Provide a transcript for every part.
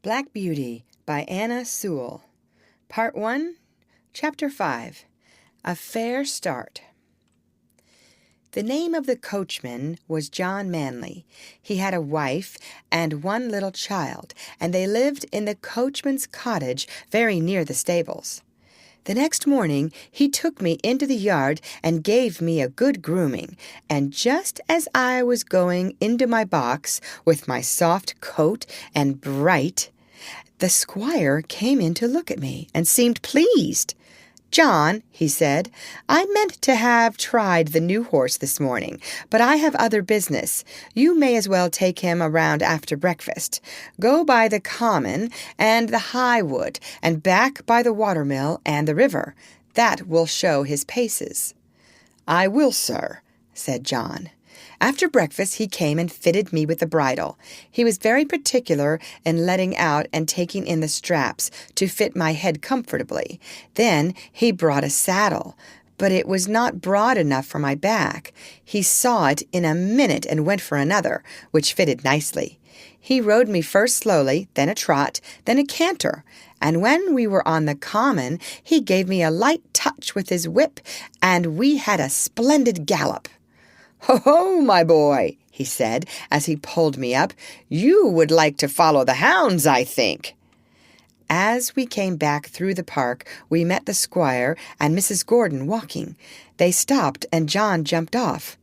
Black Beauty by Anna Sewell. Part 1, Chapter 5, A Fair Start. The name of the coachman was John Manley. He had a wife and one little child, and they lived in the coachman's cottage very near the stables. The next morning he took me into the yard and gave me a good grooming, and just as I was going into my box with my soft coat and bright, the squire came in to look at me and seemed pleased. "John," he said, "I meant to have tried the new horse this morning, but I have other business. You may as well take him around after breakfast. Go by the common and the high wood, and back by the watermill and the river. That will show his paces." "I will, sir," said John. After breakfast he came and fitted me with the bridle. He was very particular in letting out and taking in the straps to fit my head comfortably. Then he brought a saddle, but it was not broad enough for my back. He saw it in a minute and went for another, which fitted nicely. He rode me first slowly, then a trot, then a canter, and when we were on the common he gave me a light touch with his whip, and we had a splendid gallop. "Ho-ho, my boy," he said, as he pulled me up. "You would like to follow the hounds, I think." As we came back through the park, we met the squire and Mrs. Gordon walking. They stopped, and John jumped off.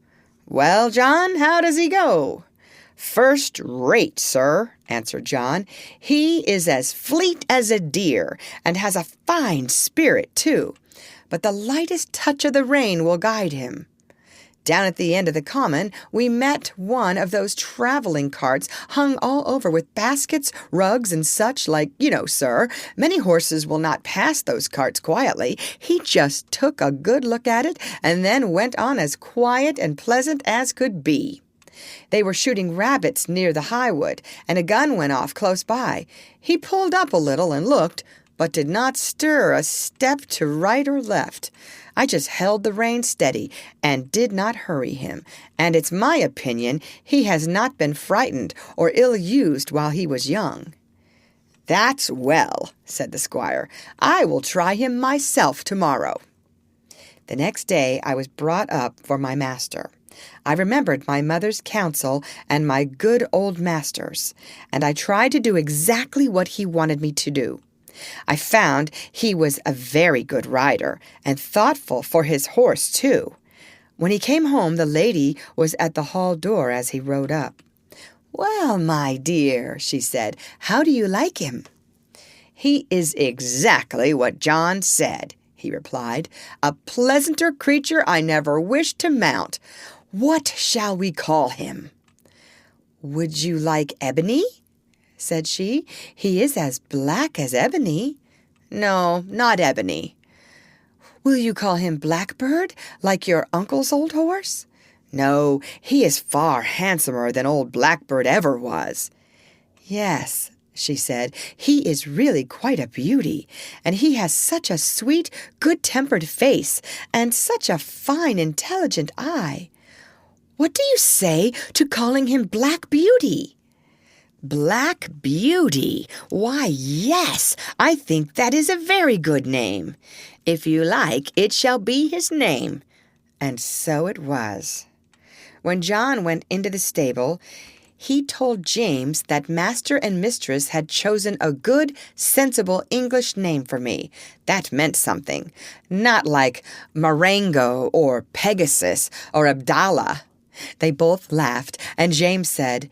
"Well, John, how does he go?" "First rate, sir," answered John. "He is as fleet as a deer, and has a fine spirit, too. But the lightest touch of the rein will guide him." Down at the end of the common, we met one of those traveling carts hung all over with baskets, rugs, and such like, sir. Many horses will not pass those carts quietly. He just took a good look at it and then went on as quiet and pleasant as could be. They were shooting rabbits near the highwood, and a gun went off close by. He pulled up a little and looked, but did not stir a step to right or left. I just held the rein steady and did not hurry him, and it's my opinion he has not been frightened or ill-used while he was young. "That's well," said the squire. "I will try him myself tomorrow." The next day I was brought up for my master. I remembered my mother's counsel and my good old master's, and I tried to do exactly what he wanted me to do. I found he was a very good rider, and thoughtful for his horse, too. When he came home, the lady was at the hall door as he rode up. "Well, my dear," she said, "how do you like him?" "He is exactly what John said," he replied. "A pleasanter creature I never wished to mount. What shall we call him?" "Would you like Ebony?" said she. "He is as black as ebony." "No, not Ebony." "Will you call him Blackbird, like your uncle's old horse?" "No, he is far handsomer than old Blackbird ever was." "Yes," she said, "he is really quite a beauty, and he has such a sweet, good-tempered face, and such a fine, intelligent eye. What do you say to calling him Black Beauty?" "Black Beauty? Why, yes, I think that is a very good name. If you like, it shall be his name." And so it was. When John went into the stable, he told James that master and mistress had chosen a good, sensible English name for me. That meant something. Not like Marengo or Pegasus or Abdallah. They both laughed, and James said,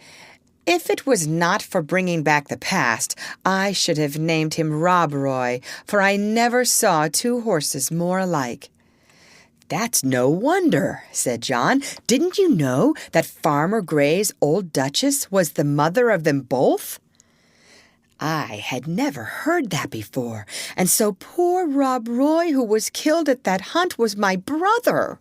"If it was not for bringing back the past, I should have named him Rob Roy, for I never saw two horses more alike." "That's no wonder," said John. "Didn't you know that Farmer Gray's old Duchess was the mother of them both?" I had never heard that before, and so poor Rob Roy, who was killed at that hunt, was my brother.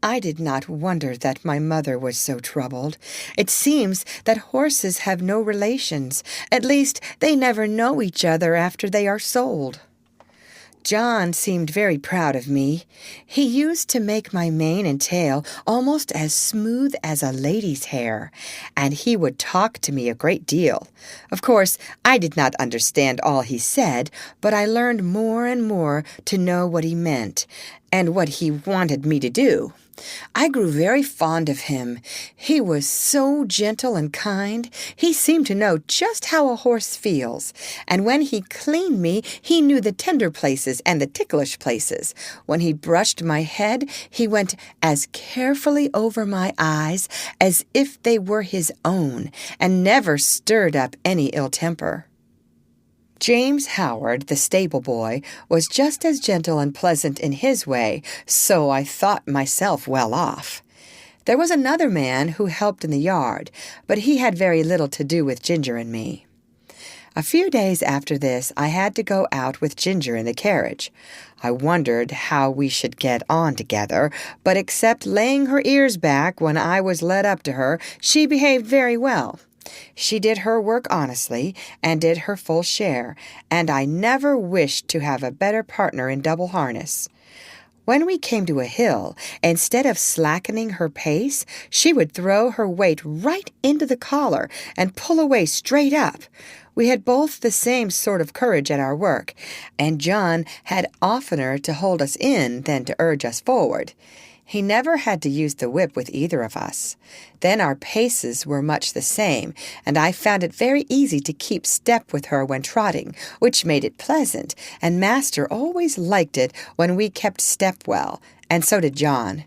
I did not wonder that my mother was so troubled. It seems that horses have no relations. At least, they never know each other after they are sold. John seemed very proud of me. He used to make my mane and tail almost as smooth as a lady's hair, and he would talk to me a great deal. Of course, I did not understand all he said, but I learned more and more to know what he meant and what he wanted me to do. I grew very fond of him. He was so gentle and kind. He seemed to know just how a horse feels. And when he cleaned me, he knew the tender places and the ticklish places. When he brushed my head, he went as carefully over my eyes as if they were his own, and never stirred up any ill temper. James Howard, the stable boy, was just as gentle and pleasant in his way, so I thought myself well off. There was another man who helped in the yard, but he had very little to do with Ginger and me. A few days after this, I had to go out with Ginger in the carriage. I wondered how we should get on together, but except laying her ears back when I was led up to her, she behaved very well. She did her work honestly and did her full share, and I never wished to have a better partner in double harness. When we came to a hill, instead of slackening her pace, she would throw her weight right into the collar and pull away straight up. We had both the same sort of courage at our work, and John had oftener to hold us in than to urge us forward. He never had to use the whip with either of us. Then our paces were much the same, and I found it very easy to keep step with her when trotting, which made it pleasant, and Master always liked it when we kept step well, and so did John.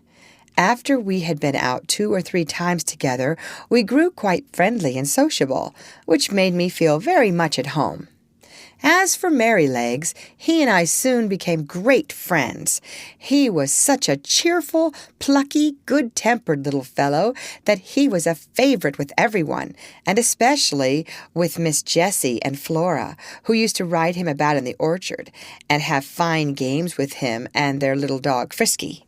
After we had been out 2 or 3 times together, we grew quite friendly and sociable, which made me feel very much at home. As for Merrylegs, he and I soon became great friends. He was such a cheerful, plucky, good-tempered little fellow that he was a favorite with everyone, and especially with Miss Jessie and Flora, who used to ride him about in the orchard and have fine games with him and their little dog Frisky.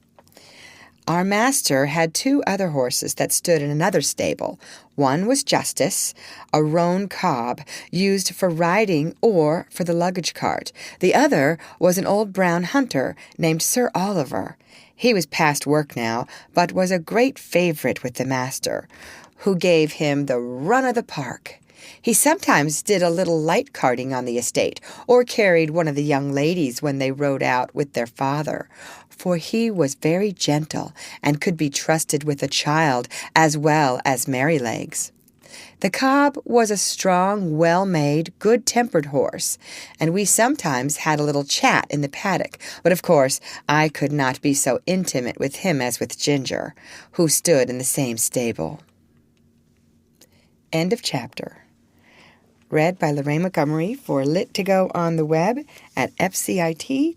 Our master had 2 other horses that stood in another stable. One was Justice, a roan cob used for riding or for the luggage cart. The other was an old brown hunter named Sir Oliver. He was past work now, but was a great favorite with the master, who gave him the run of the park. He sometimes did a little light carting on the estate, or carried one of the young ladies when they rode out with their father, for he was very gentle and could be trusted with a child as well as Merrylegs. The cob was a strong, well-made, good-tempered horse, and we sometimes had a little chat in the paddock, but of course I could not be so intimate with him as with Ginger, who stood in the same stable. End of chapter. Read by Lorraine Montgomery for Lit2Go on the web at fcit.usf.edu.